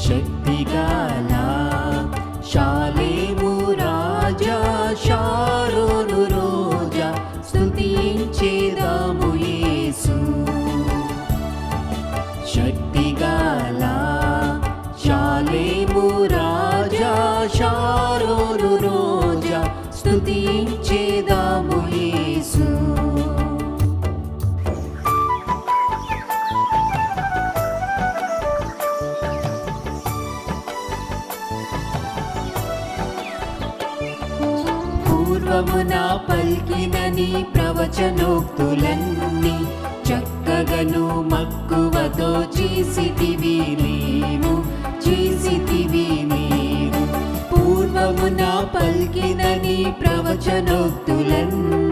శక్తిగల షాలేము రాజా Sharon రోజా స్తుతించేదాము యేసు. శక్తిగల షాలేము రాజా Sharon రోజా స్తుతించేదాము యేసు. పూర్వమున పల్కిన నీ ప్రవచనోక్తులన్నీ చక్కగను మక్కువతో చేసితివి నీవు. పూర్వమున పల్కిన నీ ప్రవచనోక్తులన్నీ